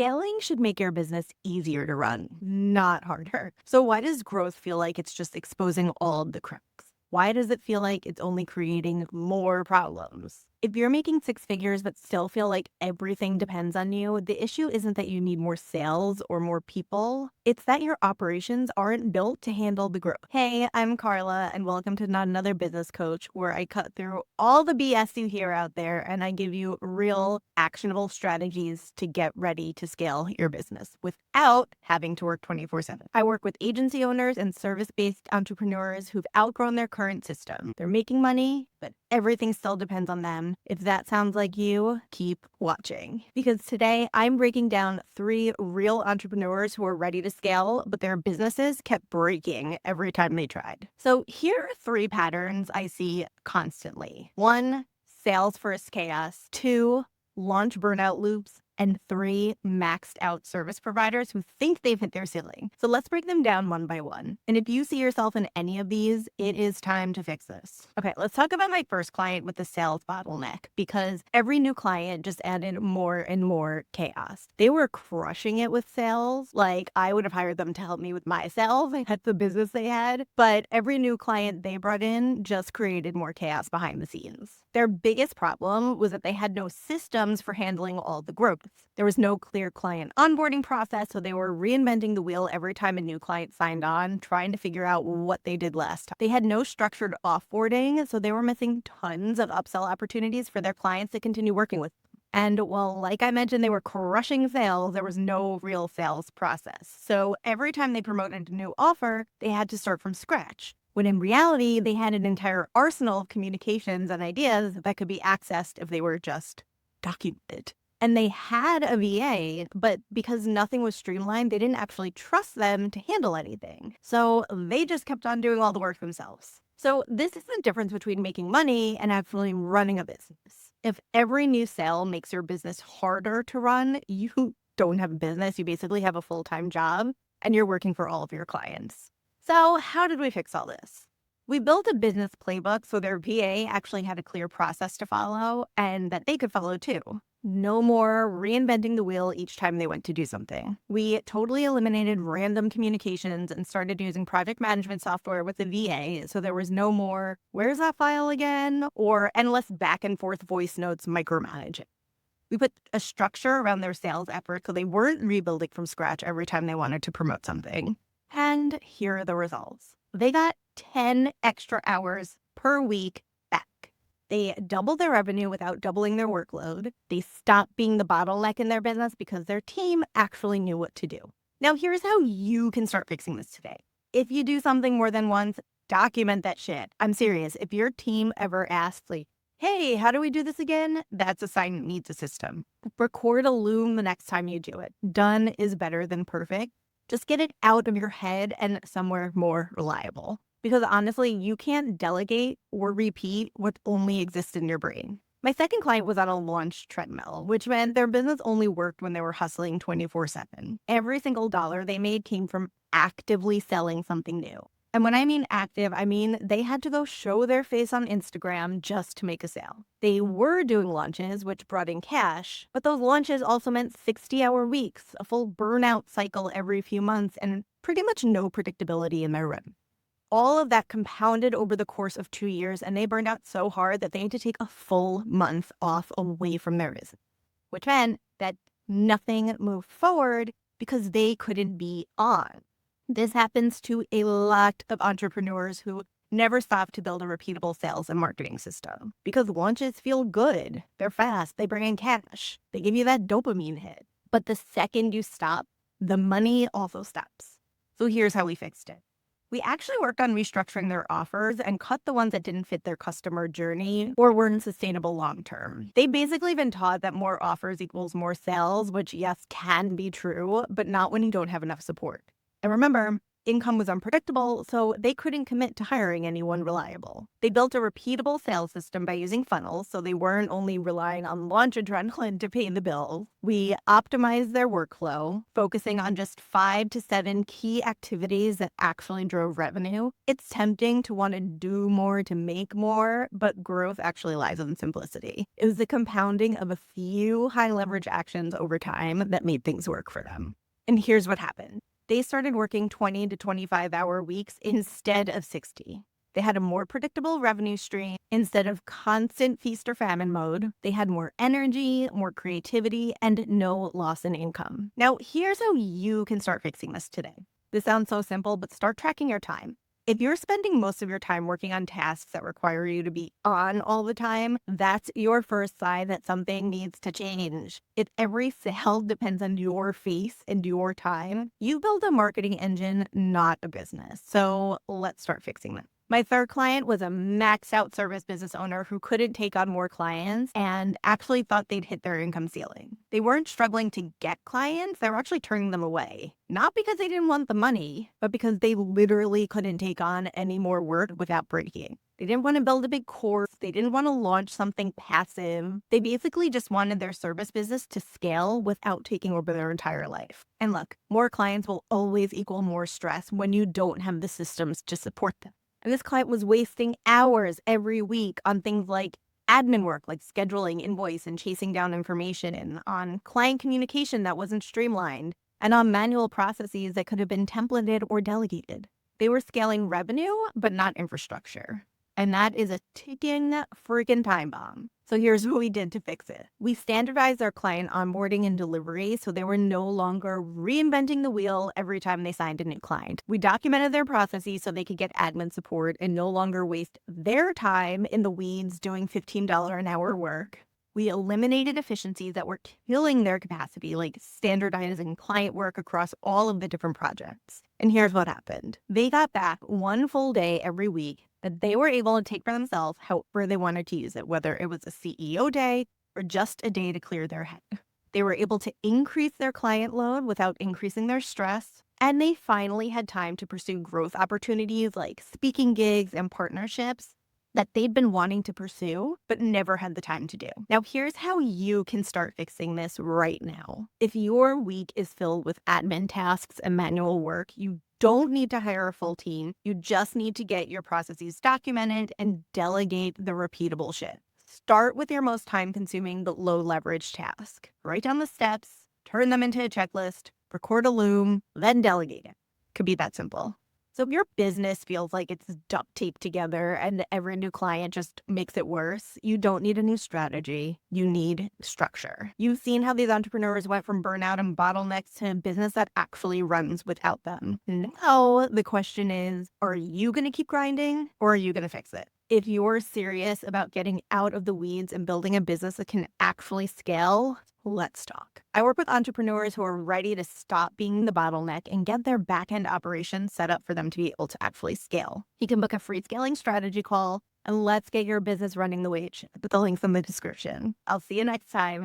Scaling should make your business easier to run, not harder. So why does growth feel like it's just exposing all of the cracks? Why does it feel like it's only creating more problems? If you're making six figures but still feel like everything depends on you, the issue isn't that you need more sales or more people. It's that your operations aren't built to handle the growth. Hey, I'm Carla, and welcome to Not Another Business Coach, where I cut through all the BS you hear out there and I give you real, actionable strategies to get ready to scale your business without having to work 24/7. I work with agency owners and service-based entrepreneurs who've outgrown their current system. They're making money, but everything still depends on them. If that sounds like you, keep watching. Because today I'm breaking down 3 real entrepreneurs who are ready to scale, but their businesses kept breaking every time they tried. So here are 3 patterns I see constantly. 1, sales first chaos. 2, launch burnout loops. And 3, maxed out service providers who think they've hit their ceiling. So let's break them down one by one. And if you see yourself in any of these, it is time to fix this. Okay, let's talk about my first client with the sales bottleneck, because every new client just added more and more chaos. They were crushing it with sales. Like, I would have hired them to help me with my sales. That's the business they had. But every new client they brought in just created more chaos behind the scenes. Their biggest problem was that they had no systems for handling all the growth. There was no clear client onboarding process, so they were reinventing the wheel every time a new client signed on, trying to figure out what they did last time. They had no structured offboarding, so they were missing tons of upsell opportunities for their clients to continue working with. And while, like I mentioned, they were crushing sales, there was no real sales process. So every time they promoted a new offer, they had to start from scratch. When in reality, they had an entire arsenal of communications and ideas that could be accessed if they were just documented. And they had a VA, but because nothing was streamlined, they didn't actually trust them to handle anything. So they just kept on doing all the work themselves. So this is the difference between making money and actually running a business. If every new sale makes your business harder to run, you don't have a business. You basically have a full-time job and you're working for all of your clients. So how did we fix all this? We built a business playbook so their VA actually had a clear process to follow and that they could follow too. No more reinventing the wheel each time they went to do something. We totally eliminated random communications and started using project management software with the VA, so there was no more, where's that file again? Or endless back and forth voice notes micromanaging. We put a structure around their sales effort so they weren't rebuilding from scratch every time they wanted to promote something. And here are the results. They got 10 extra hours per week back. They doubled their revenue without doubling their workload. They stopped being the bottleneck in their business because their team actually knew what to do. Now, here's how you can start fixing this today. If you do something more than once, document that shit. I'm serious. If your team ever asks, like, hey, how do we do this again? That's a sign it needs a system. Record a loom the next time you do it. Done is better than perfect. Just get it out of your head and somewhere more reliable. Because honestly, you can't delegate or repeat what only exists in your brain. My second client was on a launch treadmill, which meant their business only worked when they were hustling 24/7. Every single dollar they made came from actively selling something new. And when I mean active, I mean they had to go show their face on Instagram just to make a sale. They were doing launches, which brought in cash, but those launches also meant 60-hour weeks, a full burnout cycle every few months, and pretty much no predictability in their rhythm. All of that compounded over the course of 2 years, and they burned out so hard that they had to take a full month off away from their business, which meant that nothing moved forward because they couldn't be on. This happens to a lot of entrepreneurs who never stop to build a repeatable sales and marketing system because launches feel good. They're fast. They bring in cash. They give you that dopamine hit. But the second you stop, the money also stops. So here's how we fixed it. We actually worked on restructuring their offers and cut the ones that didn't fit their customer journey or weren't sustainable long term. They basically been taught that more offers equals more sales, which yes, can be true, but not when you don't have enough support. And remember, income was unpredictable, so they couldn't commit to hiring anyone reliable. They built a repeatable sales system by using funnels, so they weren't only relying on launch adrenaline to pay the bills. We optimized their workflow, focusing on just 5 to 7 key activities that actually drove revenue. It's tempting to want to do more to make more, but growth actually lies in simplicity. It was the compounding of a few high leverage actions over time that made things work for them. And here's what happened. They started working 20 to 25-hour weeks instead of 60. They had a more predictable revenue stream instead of constant feast or famine mode. They had more energy, more creativity, and no loss in income. Now, here's how you can start fixing this today. This sounds so simple, but start tracking your time. If you're spending most of your time working on tasks that require you to be on all the time, that's your first sign that something needs to change. If every sale depends on your face and your time, you build a marketing engine, not a business. So let's start fixing that. My third client was a maxed out service business owner who couldn't take on more clients and actually thought they'd hit their income ceiling. They weren't struggling to get clients, they were actually turning them away. Not because they didn't want the money, but because they literally couldn't take on any more work without breaking. They didn't want to build a big course. They didn't want to launch something passive. They basically just wanted their service business to scale without taking over their entire life. And look, more clients will always equal more stress when you don't have the systems to support them. And this client was wasting hours every week on things like admin work, like scheduling, invoice, and chasing down information, and on client communication that wasn't streamlined, and on manual processes that could have been templated or delegated. They were scaling revenue, but not infrastructure. And that is a ticking freaking time bomb. So here's what we did to fix it. We standardized our client onboarding and delivery so they were no longer reinventing the wheel every time they signed a new client. We documented their processes so they could get admin support and no longer waste their time in the weeds doing $15 an hour work. We eliminated efficiencies that were killing their capacity, like standardizing client work across all of the different projects. And here's what happened. They got back one full day every week that they were able to take for themselves however they wanted to use it, whether it was a CEO day or just a day to clear their head. They were able to increase their client load without increasing their stress. And they finally had time to pursue growth opportunities like speaking gigs and partnerships that they'd been wanting to pursue, but never had the time to do. Now, here's how you can start fixing this right now. If your week is filled with admin tasks and manual work, you don't need to hire a full team. You just need to get your processes documented and delegate the repeatable shit. Start with your most time-consuming but low-leverage task. Write down the steps, turn them into a checklist, record a loom, then delegate it. Could be that simple. So if your business feels like it's duct taped together and every new client just makes it worse, you don't need a new strategy. You need structure. You've seen how these entrepreneurs went from burnout and bottlenecks to a business that actually runs without them. Now the question is, are you going to keep grinding or are you going to fix it? If you're serious about getting out of the weeds and building a business that can actually scale, let's talk. I work with entrepreneurs who are ready to stop being the bottleneck and get their back-end operations set up for them to be able to actually scale. You can book a free scaling strategy call, and let's get your business running the way it should. Put the links in the description. I'll see you next time.